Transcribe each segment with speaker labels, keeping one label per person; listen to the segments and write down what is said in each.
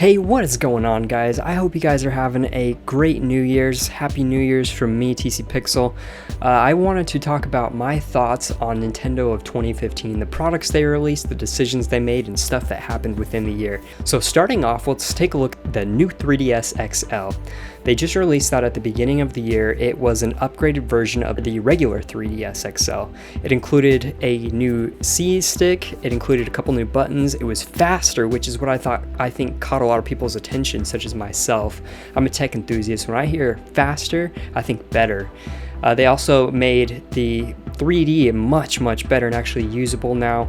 Speaker 1: Hey, what is going on, guys? I hope you guys are having a great New Year's. Happy New Year's from me, TCPixel. I wanted to talk about my thoughts on Nintendo of 2015, the products they released, the decisions they made, and stuff that happened within the year. So starting off, let's take a look at the new 3DS XL. They just released that at the beginning of the year. It was an upgraded version of the regular 3DS XL. It included a new C stick, it included a couple new buttons, it was faster, which is what I think caught a lot of people's attention, such as myself. I'm a tech enthusiast. When I hear faster, I think better. They also made the 3D much better and actually usable now.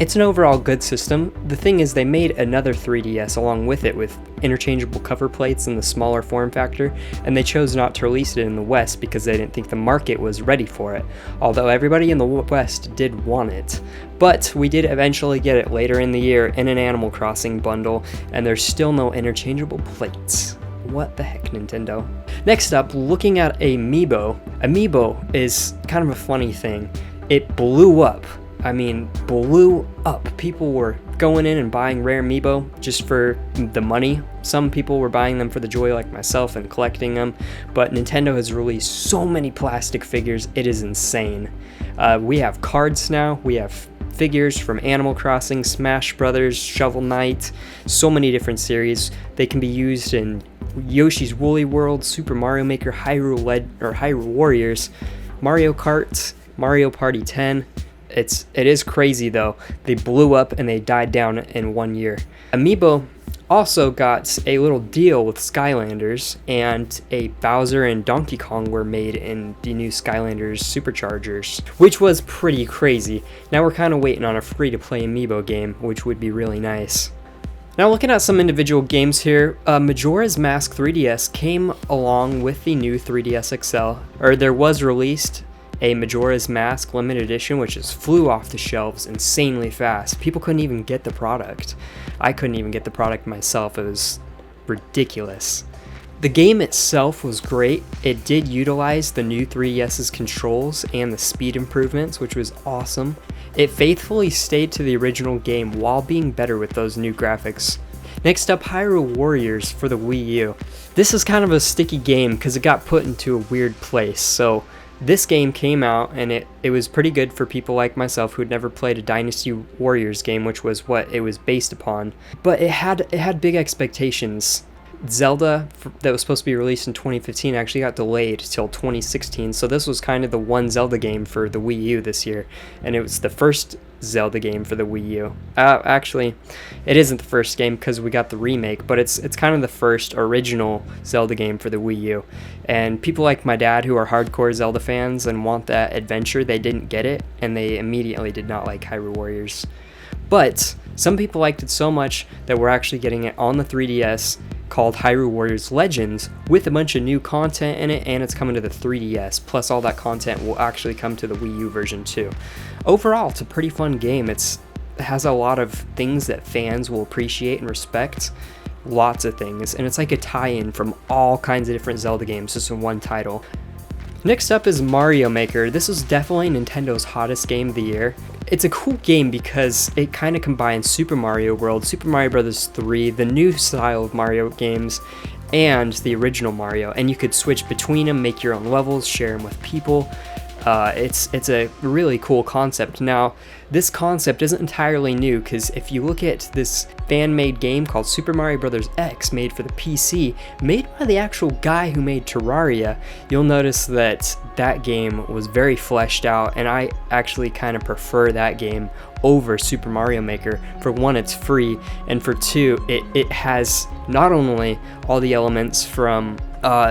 Speaker 1: It's an overall good system. The thing is, they made another 3DS along with it with interchangeable cover plates in the smaller form factor, and they chose not to release it in the West because they didn't think the market was ready for it, although everybody in the West did want it. But we did eventually get it later in the year in an Animal Crossing bundle, and there's still no interchangeable plates. What the heck, Nintendo? Next up, looking at Amiibo. Amiibo is kind of a funny thing. It blew up. I mean, blew up. People were going in and buying rare Amiibo just for the money. Some people were buying them for the joy, like myself, and collecting them. But Nintendo has released so many plastic figures, it is insane. We have cards now, we have figures from Animal Crossing, Smash Brothers, Shovel Knight, so many different series. They can be used in Yoshi's Woolly World, Super Mario Maker, Hyrule Warriors, Mario Kart, Mario Party 10. It is crazy though. They blew up and they died down in 1 year. Amiibo also got a little deal with Skylanders, and a Bowser and Donkey Kong were made in the new Skylanders Superchargers, which was pretty crazy. Now we're kind of waiting on a free-to-play Amiibo game, which would be really nice. Now looking at some individual games here, Majoras Mask 3DS came along with the new 3DS XL, or there was released a Majora's Mask limited edition, which just flew off the shelves insanely fast. People couldn't even get the product. I couldn't even get the product myself. It was ridiculous. The game itself was great. It did utilize the new 3DS's controls and the speed improvements, which was awesome. It faithfully stayed to the original game while being better with those new graphics. Next up, Hyrule Warriors for the Wii U. This is kind of a sticky game because it got put into a weird place. So this game came out and it was pretty good for people like myself who'd never played a Dynasty Warriors game, which was what it was based upon. But it had big expectations. Zelda, that was supposed to be released in 2015, actually got delayed till 2016, so this was kind of the one Zelda game for the Wii U this year, and it was the first Zelda game for the Wii U. Actually, it isn't the first game because we got the remake, but it's kind of the first original Zelda game for the Wii U. And people like my dad who are hardcore Zelda fans and want that adventure, they didn't get it, and they immediately did not like Hyrule Warriors. But some people liked it so much that we're actually getting it on the 3DS, called Hyrule Warriors Legends, with a bunch of new content in it, and it's coming to the 3DS, plus all that content will actually come to the Wii U version too. Overall, it's a pretty fun game. It has a lot of things that fans will appreciate and respect, lots of things, and it's like a tie-in from all kinds of different Zelda games just in one title. Next up is Mario Maker. This is definitely Nintendo's hottest game of the year. It's a cool game because it kind of combines Super Mario World, Super Mario Bros. 3, the new style of Mario games, and the original Mario. And you could switch between them, make your own levels, share them with people. It's a really cool concept. Now, this concept isn't entirely new, because if you look at this fan-made game called Super Mario Bros. X, made for the PC, made by the actual guy who made Terraria, you'll notice that that game was very fleshed out, and I actually kind of prefer that game over Super Mario Maker. For one, it's free, and for two, it has not only all the elements from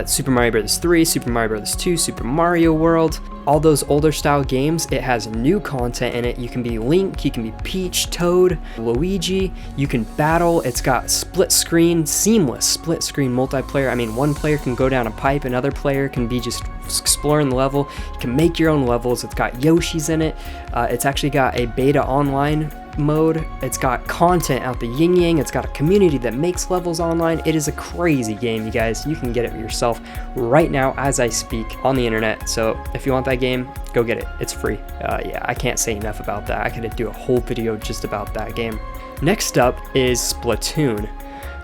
Speaker 1: Super Mario Bros. 3, Super Mario Bros. 2, Super Mario World, all those older style games. It has new content in it. You can be Link, you can be Peach, Toad, Luigi, you can battle. It's got split screen, seamless split screen multiplayer. I mean, one player can go down a pipe, another player can be just exploring the level. You can make your own levels. It's got Yoshis in it. It's actually got a beta online mode. It's got content out the yin yang. It's got a community that makes levels online. It is a crazy game, you guys. You can get it yourself right now as I speak on the internet. So if you want that game, go get it. It's free. Yeah, I can't say enough about that. I could do a whole video just about that game. Next up is Splatoon.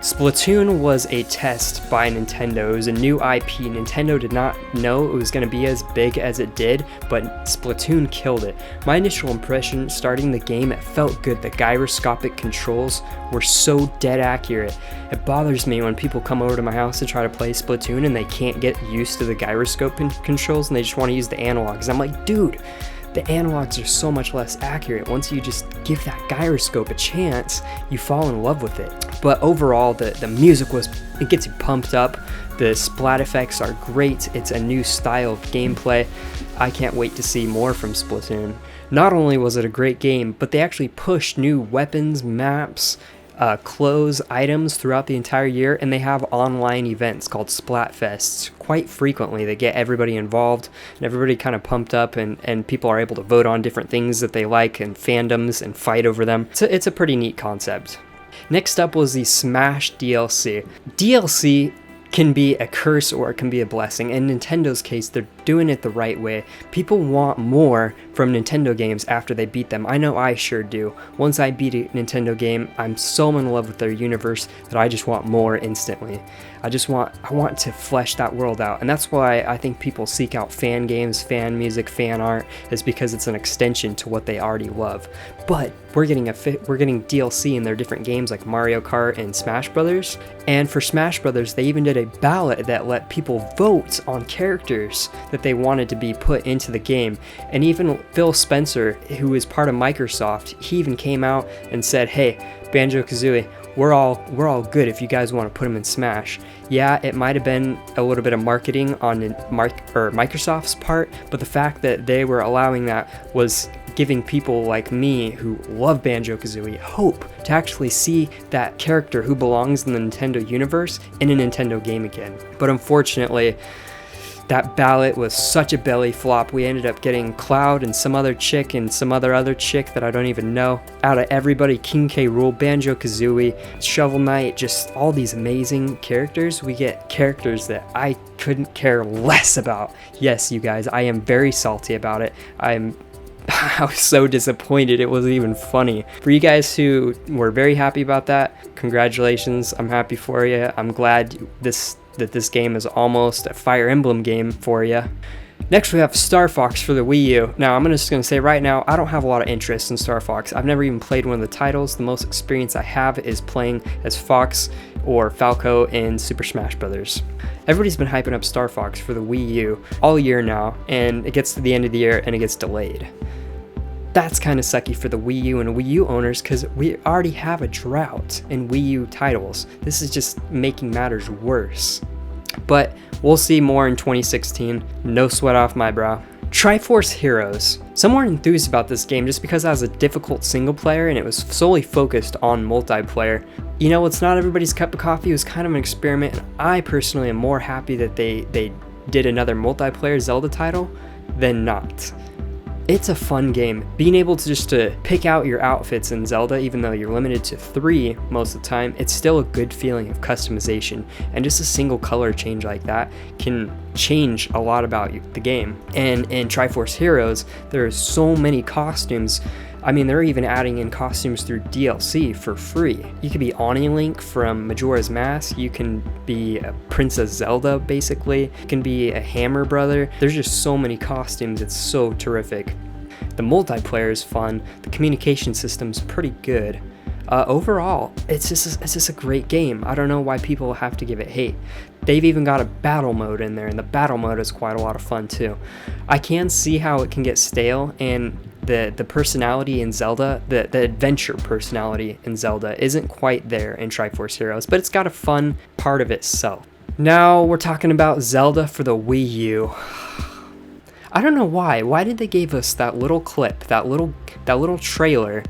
Speaker 1: Splatoon was a test by Nintendo. It was a new IP. Nintendo did not know it was going to be as big as it did, but Splatoon killed it. My initial impression starting the game, it felt good. The gyroscopic controls were so dead accurate. It bothers me when people come over to my house to try to play Splatoon and they can't get used to the gyroscope controls and they just want to use the analogs. I'm like, dude, the analogs are so much less accurate. Once you just give that gyroscope a chance, you fall in love with it. But overall, the music it gets you pumped up. The splat effects are great. It's a new style of gameplay. I can't wait to see more from Splatoon. Not only was it a great game, but they actually pushed new weapons, maps, clothes, items throughout the entire year, and they have online events called Splatfests quite frequently. They get everybody involved and everybody kind of pumped up, and people are able to vote on different things that they like and fandoms and fight over them. So it's a pretty neat concept. Next up was the Smash DLC. DLC can be a curse or it can be a blessing. In Nintendo's case, they're doing it the right way. People want more from Nintendo games after they beat them. I know I sure do. Once I beat a Nintendo game, I'm so in love with their universe that I just want more instantly. I want to flesh that world out, and that's why I think people seek out fan games, fan music, fan art, is because it's an extension to what they already love. But we're getting DLC in their different games like Mario Kart and Smash Brothers. And for Smash Brothers, they even did a ballot that let people vote on characters that they wanted to be put into the game. And even Phil Spencer, who is part of Microsoft, he even came out and said, "Hey, Banjo-Kazooie, we're all good if you guys want to put them in Smash." Yeah, it might have been a little bit of marketing on Microsoft's part, but the fact that they were allowing that was giving people like me who love Banjo-Kazooie hope to actually see that character who belongs in the Nintendo universe in a Nintendo game again. But unfortunately, that ballot was such a belly flop. We ended up getting Cloud and some other chick and some other chick that I don't even know. Out of everybody, King K. Rool, Banjo-Kazooie, Shovel Knight, just all these amazing characters. We get characters that I couldn't care less about. Yes, you guys, I am very salty about it. I was so disappointed it wasn't even funny. For you guys who were very happy about that, congratulations. I'm happy for you. I'm glad that this game is almost a Fire Emblem game for you. Next we have Star Fox for the Wii U. Now I'm just going to say right now, I don't have a lot of interest in Star Fox. I've never even played one of the titles. The most experience I have is playing as Fox or Falco in Super Smash Bros. Everybody's been hyping up Star Fox for the Wii U all year now, and it gets to the end of the year and it gets delayed. That's kind of sucky for the Wii U and Wii U owners because we already have a drought in Wii U titles. This is just making matters worse. But we'll see more in 2016. No sweat off my brow. Triforce Heroes. Some were enthused about this game just because it has a difficult single player and it was solely focused on multiplayer. You know, it's not everybody's cup of coffee. It was kind of an experiment, and I personally am more happy that they did another multiplayer Zelda title than not. It's a fun game. Being able to pick out your outfits in Zelda, even though you're limited to 3 most of the time, it's still a good feeling of customization. And just a single color change like that can change a lot about the game. And in Triforce Heroes, there are so many costumes. I mean, they're even adding in costumes through DLC for free. You could be Ani Link from Majora's Mask. You can be a Princess Zelda, basically. You can be a Hammer Brother. There's just so many costumes. It's so terrific. The multiplayer is fun. The communication system's pretty good. Overall, it's just a great game. I don't know why people have to give it hate. They've even got a battle mode in there, and the battle mode is quite a lot of fun too. I can see how it can get stale, and the personality in Zelda, the adventure personality in Zelda isn't quite there in Triforce Heroes, but it's got a fun part of itself. Now we're talking about Zelda for the Wii U. I don't know why. Why did they give us that little clip, that little trailer,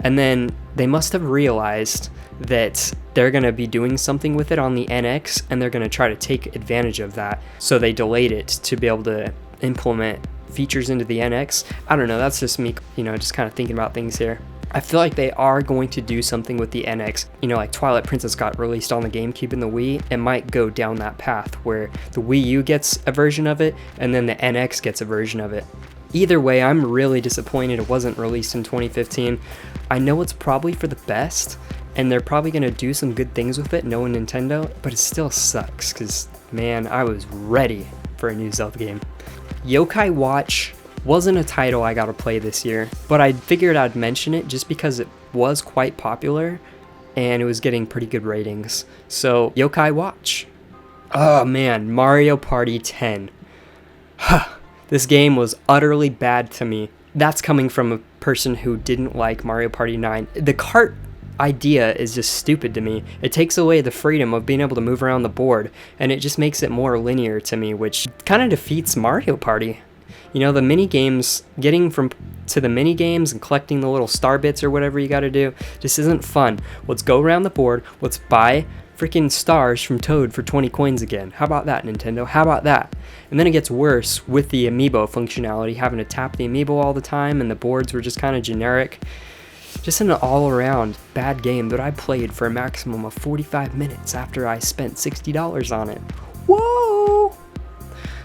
Speaker 1: and then they must have realized that they're going to be doing something with it on the NX, and they're going to try to take advantage of that. So they delayed it to be able to implement features into the NX. I don't know, that's just me, just kind of thinking about things here. I feel like they are going to do something with the NX. Like Twilight Princess got released on the GameCube and the Wii. It might go down that path where the Wii U gets a version of it and then the NX gets a version of it. Either way, I'm really disappointed it wasn't released in 2015. I know it's probably for the best, and they're probably going to do some good things with it, knowing Nintendo, but it still sucks because, man, I was ready for a new Zelda game. Yokai Watch wasn't a title I got to play this year, but I figured I'd mention it just because it was quite popular and it was getting pretty good ratings. So, Yokai Watch. Oh man, Mario Party 10. This game was utterly bad to me. That's coming from a person who didn't like Mario Party 9. The cart idea is just stupid to me. It takes away the freedom of being able to move around the board, and it just makes it more linear to me, which kind of defeats Mario Party. You know, the mini games, getting from to the mini games and collecting the little star bits or whatever you got to do, just isn't fun. Let's go around the board. Let's buy freaking stars from Toad for 20 coins again. How about that, Nintendo? How about that? And then it gets worse with the Amiibo functionality, having to tap the Amiibo all the time, and the boards were just kind of generic. Just an all-around bad game that I played for a maximum of 45 minutes after I spent $60 on it. Whoa!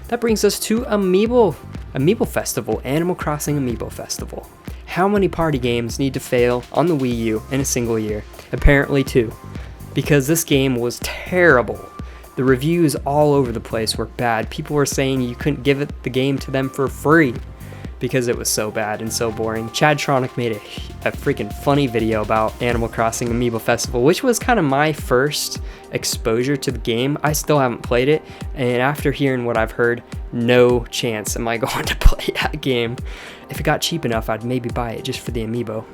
Speaker 1: That brings us to Amiibo Festival, Animal Crossing Amiibo Festival. How many party games need to fail on the Wii U in a single year? Apparently 2. Because this game was terrible. The reviews all over the place were bad. People were saying you couldn't give the game to them for free because it was so bad and so boring. Chad Tronic made a freaking funny video about Animal Crossing Amiibo Festival, which was kind of my first exposure to the game. I still haven't played it, and after hearing what I've heard, no chance am I going to play that game. If it got cheap enough, I'd maybe buy it just for the Amiibo.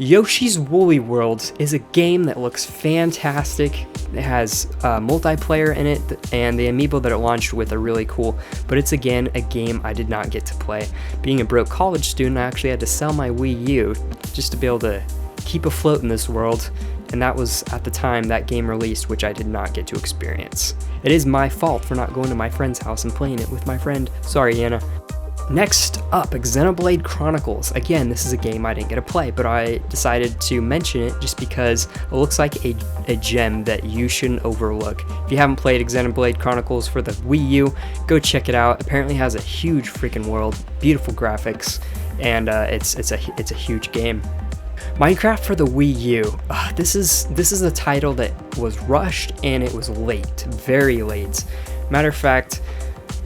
Speaker 1: Yoshi's Woolly World is a game that looks fantastic. It has multiplayer in it, and the Amiibo that it launched with are really cool, but it's again a game I did not get to play. Being a broke college student, I actually had to sell my Wii U just to be able to keep afloat in this world, and that was at the time that game released, which I did not get to experience. It is my fault for not going to my friend's house and playing it with my friend. Sorry, Anna. Next up, Xenoblade Chronicles. Again, this is a game I didn't get to play, but I decided to mention it just because it looks like a gem that you shouldn't overlook. If you haven't played Xenoblade Chronicles for the Wii U, go check it out. Apparently it has a huge freaking world, beautiful graphics, and it's a huge game. Minecraft for the Wii U. This is a title that was rushed and it was late, very late. Matter of fact,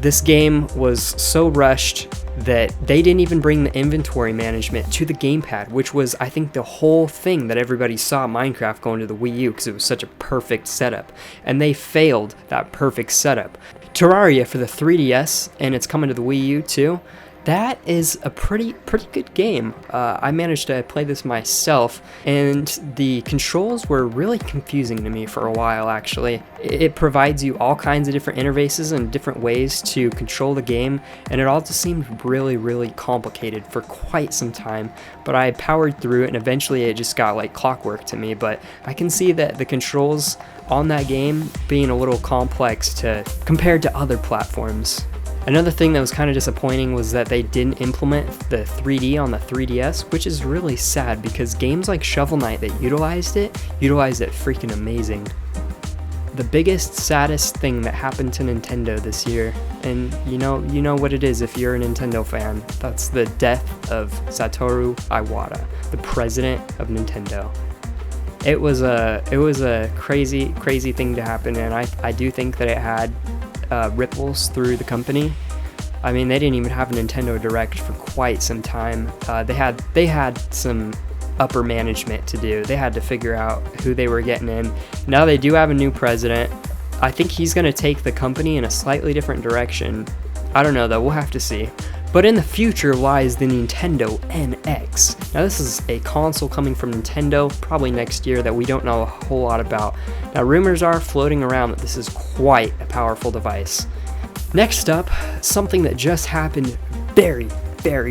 Speaker 1: this game was so rushed that they didn't even bring the inventory management to the gamepad, which was, I think, the whole thing that everybody saw Minecraft going to the Wii U because it was such a perfect setup. And they failed that perfect setup. Terraria for the 3DS, and it's coming to the Wii U too. That is a pretty good game. I managed to play this myself, and the controls were really confusing to me for a while, actually. It provides you all kinds of different interfaces and different ways to control the game, and it all just seemed really complicated for quite some time, but I powered through it, and eventually it just got like clockwork to me. But I can see that the controls on that game being a little complex compared to other platforms. Another thing that was kind of disappointing was that they didn't implement the 3D on the 3DS, which is really sad because games like Shovel Knight that utilized it freaking amazing. The biggest, saddest thing that happened to Nintendo this year, and you know what it is if you're a Nintendo fan, that's the death of Satoru Iwata, the president of Nintendo. It was a crazy thing to happen, and I do think that it had ripples through the company. I mean, they didn't even have a Nintendo Direct for quite some time. They had some upper management to do. They had to figure out who they were getting in. Now they do have a new president. I think he's going to take the company in a slightly different direction. I don't know though, we'll have to see. But in the future lies the Nintendo NX. Now this is a console coming from Nintendo, probably next year, that we don't know a whole lot about. Now rumors are floating around that this is quite a powerful device. Next up, something that just happened very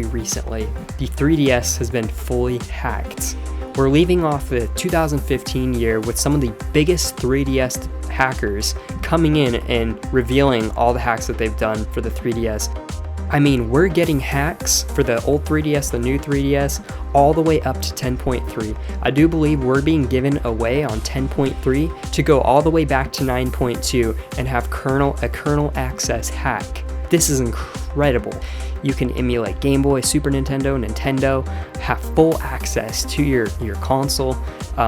Speaker 1: recently. The 3DS has been fully hacked. We're leaving off the 2015 year with some of the biggest 3DS hackers coming in and revealing all the hacks that they've done for the 3DS. I mean, we're getting hacks for the old 3DS, the new 3DS, all the way up to 10.3. I do believe we're being given away on 10.3 to go all the way back to 9.2 and have a kernel access hack. This is incredible. You can emulate Game Boy, Super Nintendo, have full access to your console.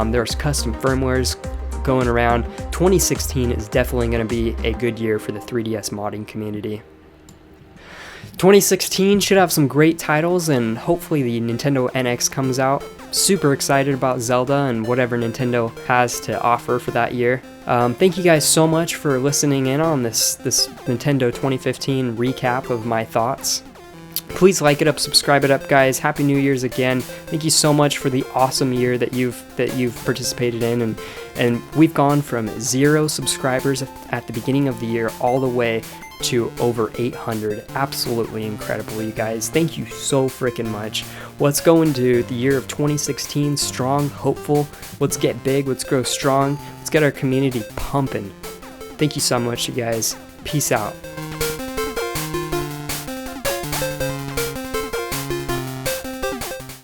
Speaker 1: There's custom firmwares going around. 2016 is definitely going to be a good year for the 3DS modding community. 2016 should have some great titles, and hopefully the Nintendo NX comes out. Super excited about Zelda and whatever Nintendo has to offer for that year. Thank you guys so much for listening in on this Nintendo 2015 recap of my thoughts. Please like it up, subscribe it up, guys. Happy New Year's again. Thank you so much for the awesome year that you've participated in, and we've gone from 0 subscribers at the beginning of the year all the way to over 800. Absolutely incredible, you guys. Thank you so freaking much. Let's go into the year of 2016 strong, hopeful. Let's get big, let's grow strong, let's get our community pumping. Thank you so much, you guys. Peace out.